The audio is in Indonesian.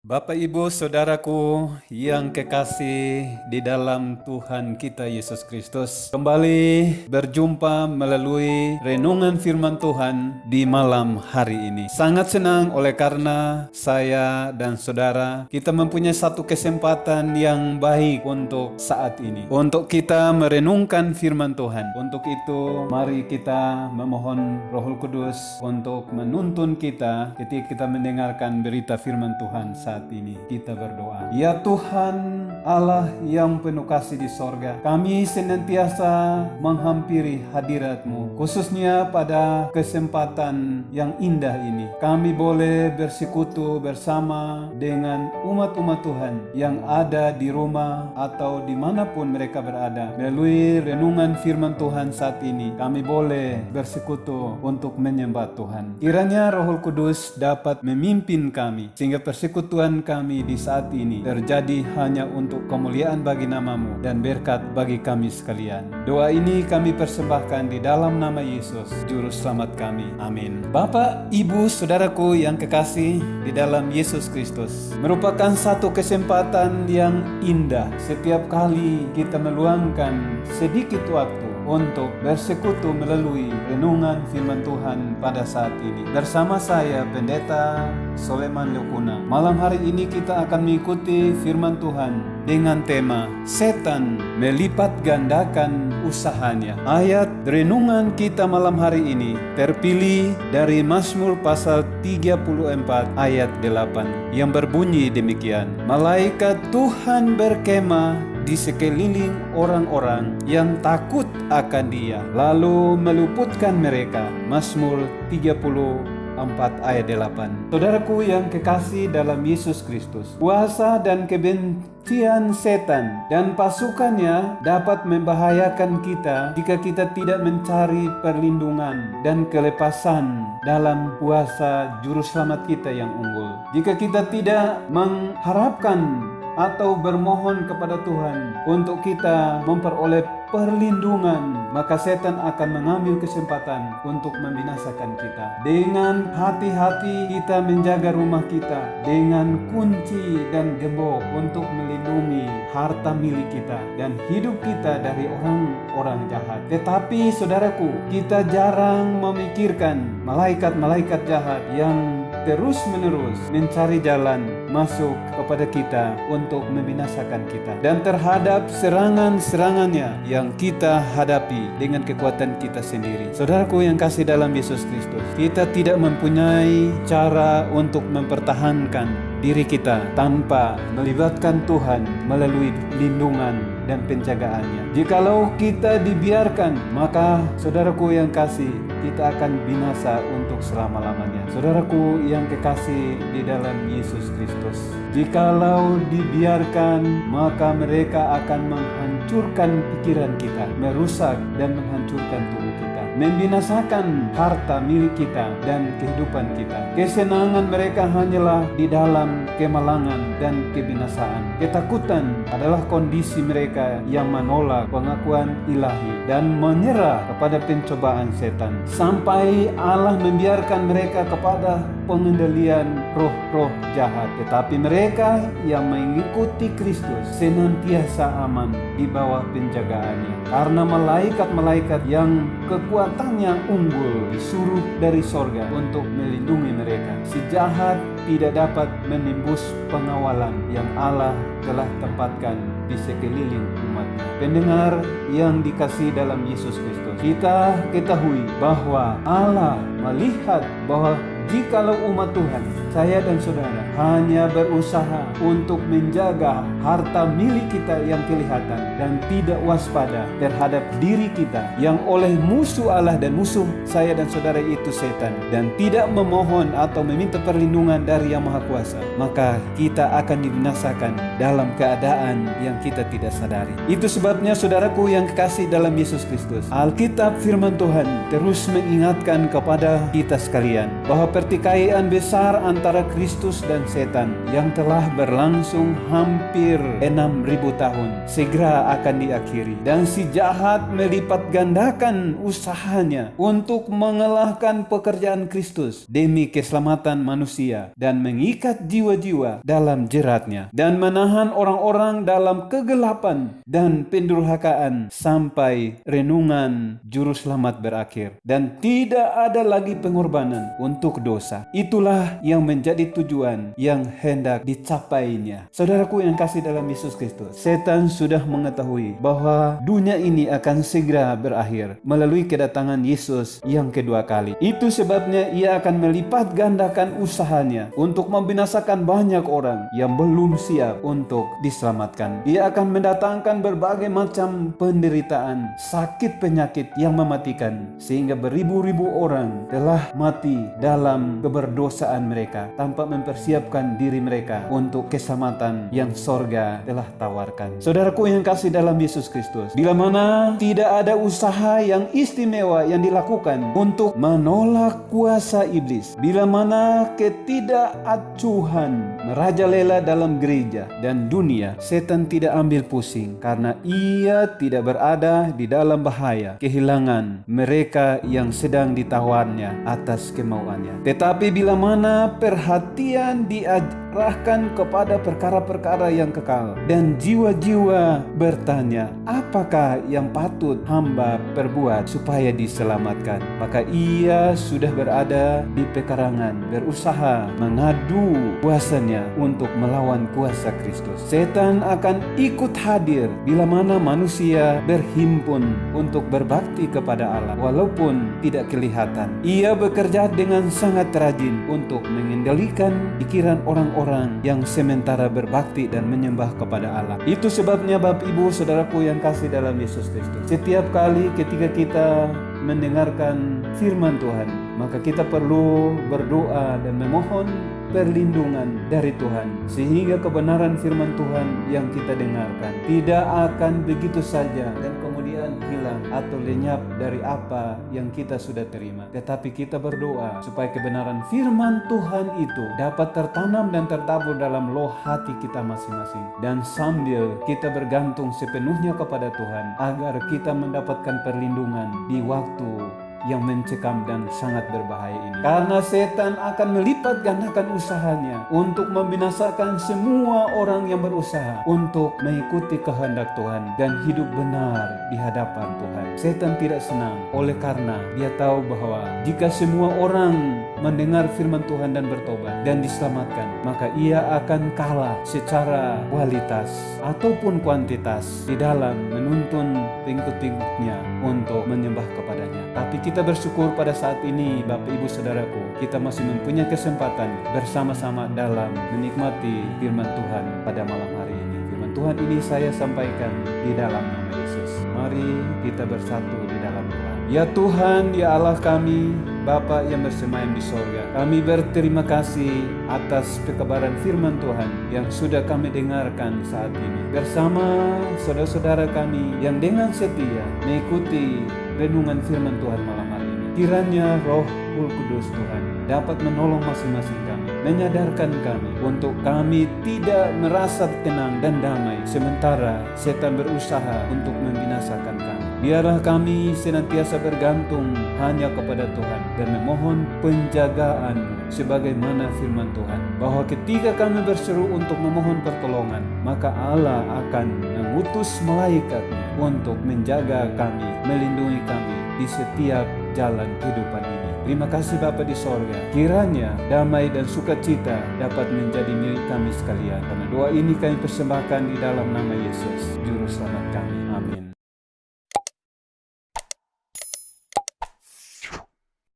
Bapak, Ibu, Saudaraku yang kekasih di dalam Tuhan kita Yesus Kristus, kembali berjumpa melalui renungan firman Tuhan di malam hari ini. Sangat senang oleh karena saya dan saudara kita mempunyai satu kesempatan yang baik untuk saat ini, untuk kita merenungkan firman Tuhan. Untuk itu mari kita memohon Roh Kudus untuk menuntun kita ketika kita mendengarkan berita firman Tuhan saat ini. Kita berdoa. Ya Tuhan Allah yang penuh kasih di sorga, kami senantiasa menghampiri hadirat-Mu, khususnya pada kesempatan yang indah ini. Kami boleh bersekutu bersama dengan umat-umat Tuhan yang ada di rumah atau dimanapun mereka berada. Melalui renungan firman Tuhan saat ini, kami boleh bersekutu untuk menyembah Tuhan. Kiranya Roh Kudus dapat memimpin kami, sehingga persekutuan kami di saat ini terjadi hanya untuk kemuliaan bagi nama-Mu dan berkat bagi kami sekalian. Doa ini kami persembahkan di dalam nama Yesus, Juru Selamat kami. Amin. Bapak, Ibu, Saudaraku yang kekasih di dalam Yesus Kristus, merupakan satu kesempatan yang indah setiap kali kita meluangkan sedikit waktu untuk bersekutu melalui renungan firman Tuhan pada saat ini. Bersama saya, Pendeta Soleman Leukuna. Malam hari ini kita akan mengikuti firman Tuhan dengan tema Setan melipat gandakan usahanya. Ayat renungan kita malam hari ini terpilih dari Mazmur pasal 34 ayat 8 yang berbunyi demikian. Malaikat Tuhan berkemah di sekeliling orang-orang yang takut akan Dia, lalu meluputkan mereka. Mazmur 34 ayat 8. Saudaraku yang kekasih dalam Yesus Kristus, kuasa dan kebencian setan dan pasukannya dapat membahayakan kita jika kita tidak mencari perlindungan dan kelepasan dalam kuasa Juru Selamat kita yang unggul. Jika kita tidak mengharapkan atau bermohon kepada Tuhan untuk kita memperoleh perlindungan, maka setan akan mengambil kesempatan untuk membinasakan kita. Dengan hati-hati kita menjaga rumah kita dengan kunci dan gembok untuk melindungi harta milik kita dan hidup kita dari orang-orang jahat. Tetapi saudaraku, kita jarang memikirkan malaikat-malaikat jahat yang terus-menerus mencari jalan masuk kepada kita untuk membinasakan kita, dan terhadap serangan-serangannya yang kita hadapi dengan kekuatan kita sendiri. Saudaraku yang kasih dalam Yesus Kristus, kita tidak mempunyai cara untuk mempertahankan diri kita tanpa melibatkan Tuhan melalui lindungan dan penjagaannya. Jikalau kita dibiarkan, maka saudaraku yang kasih, kita akan binasa untuk selama-lamanya. Saudaraku yang kekasih di dalam Yesus Kristus, jikalau dibiarkan, maka mereka akan menghancurkan pikiran kita, merusak dan menghancurkan tubuh kita, membinasakan harta milik kita dan kehidupan kita. Kesenangan mereka hanyalah di dalam kemalangan dan kebinasaan. Ketakutan adalah kondisi mereka yang menolak pengakuan ilahi dan menyerah kepada pencobaan setan, sampai Allah membiarkan mereka kepada pengendalian roh-roh jahat. Tetapi mereka yang mengikuti Kristus senantiasa aman di bawah penjagaannya, karena malaikat-malaikat yang kekuatannya unggul disuruh dari sorga untuk melindungi mereka. Si jahat tidak dapat menembus pengawalan yang Allah telah tempatkan di sekeliling umatnya. Pendengar yang dikasihi dalam Yesus Kristus, kita ketahui bahwa Allah melihat bahwa jikalau umat Tuhan, saya dan saudara, hanya berusaha untuk menjaga harta milik kita yang kelihatan dan tidak waspada terhadap diri kita yang oleh musuh Allah dan musuh saya dan saudara itu setan, dan tidak memohon atau meminta perlindungan dari Yang Maha Kuasa, maka kita akan dibinasakan dalam keadaan yang kita tidak sadari. Itu sebabnya saudaraku yang kekasih dalam Yesus Kristus, Alkitab firman Tuhan terus mengingatkan kepada kita sekalian bahwa pertikaian besar antara Kristus dan setan yang telah berlangsung hampir 6.000 tahun segera akan diakhiri, dan si jahat melipat gandakan usahanya untuk mengalahkan pekerjaan Kristus demi keselamatan manusia dan mengikat jiwa-jiwa dalam jeratnya dan menahan orang-orang dalam kegelapan dan pendurhakaan sampai renungan juru selamat berakhir dan tidak ada lagi pengorbanan untuk dosa. Itulah yang menjadi tujuan yang hendak dicapainya. Saudaraku yang kasih dalam Yesus Kristus, setan sudah mengetahui bahwa dunia ini akan segera berakhir melalui kedatangan Yesus yang kedua kali. Itu sebabnya ia akan melipat gandakan usahanya untuk membinasakan banyak orang yang belum siap untuk diselamatkan. Ia akan mendatangkan berbagai macam penderitaan, sakit penyakit yang mematikan, sehingga beribu-ribu orang telah mati dalam keberdosaan mereka tanpa mempersiapkan diri mereka untuk keselamatan yang sorga telah tawarkan. Saudaraku yang kasih dalam Yesus Kristus, bila mana tidak ada usaha yang istimewa yang dilakukan untuk menolak kuasa iblis, bila mana ketidakacuhan merajalela dalam gereja dan dunia, setan tidak ambil pusing karena ia tidak berada di dalam bahaya kehilangan mereka yang sedang ditawarnya atas kemauannya. Tetapi bila mana perhatian diarahkan kepada perkara-perkara yang kekal dan jiwa-jiwa bertanya, apakah yang patut hamba perbuat supaya diselamatkan, maka ia sudah berada di pekarangan, berusaha mengadu kuasanya untuk melawan kuasa Kristus. Setan akan ikut hadir bila mana manusia berhimpun untuk berbakti kepada Allah walaupun tidak kelihatan. Ia bekerja dengan sangat rajin untuk mengendalikan pikiran orang-orang yang sementara berbakti dan menyembah kepada Allah. Itu sebabnya Bapak Ibu Saudaraku yang kasih dalam Yesus Kristus, setiap kali ketika kita mendengarkan firman Tuhan, maka kita perlu berdoa dan memohon perlindungan dari Tuhan, sehingga kebenaran firman Tuhan yang kita dengarkan tidak akan begitu saja dan kemudian hilang atau lenyap dari apa yang kita sudah terima. Tetapi kita berdoa supaya kebenaran firman Tuhan itu dapat tertanam dan tertabur dalam loh hati kita masing-masing, dan sambil kita bergantung sepenuhnya kepada Tuhan agar kita mendapatkan perlindungan di waktu yang mencekam dan sangat berbahaya ini. Karena setan akan melipat gandakan usahanya untuk membinasakan semua orang yang berusaha untuk mengikuti kehendak Tuhan dan hidup benar di hadapan Tuhan. Setan tidak senang oleh karena dia tahu bahwa jika semua orang mendengar firman Tuhan dan bertobat dan diselamatkan, maka ia akan kalah secara kualitas ataupun kuantitas di dalam menuntun pengikut-pengikutnya untuk menyembah kepadanya. Tapi kita bersyukur pada saat ini Bapak Ibu Saudaraku, kita masih mempunyai kesempatan bersama-sama dalam menikmati firman Tuhan pada malam hari ini. Firman Tuhan ini saya sampaikan di dalam nama Yesus. Mari kita bersatu di dalam doa. Ya Tuhan, ya Allah kami, Bapa yang bersemayam di sorga, kami berterima kasih atas kebenaran firman Tuhan yang sudah kami dengarkan saat ini bersama saudara-saudara kami yang dengan setia mengikuti renungan firman Tuhan malam hari ini. Kiranya Roh Kudus Tuhan dapat menolong masing-masing kami, menyadarkan kami untuk kami tidak merasa tenang dan damai sementara setan berusaha untuk membinasakan kami. Biarlah kami senantiasa bergantung hanya kepada Tuhan dan memohon penjagaan sebagaimana firman Tuhan, bahwa ketika kami berseru untuk memohon pertolongan, maka Allah akan mengutus malaikatnya untuk menjaga kami, melindungi kami di setiap jalan kehidupan ini. Terima kasih Bapa di sorga. Kiranya damai dan sukacita dapat menjadi milik kami sekalian. Karena doa ini kami persembahkan di dalam nama Yesus, Juru Selamat kami. Amin.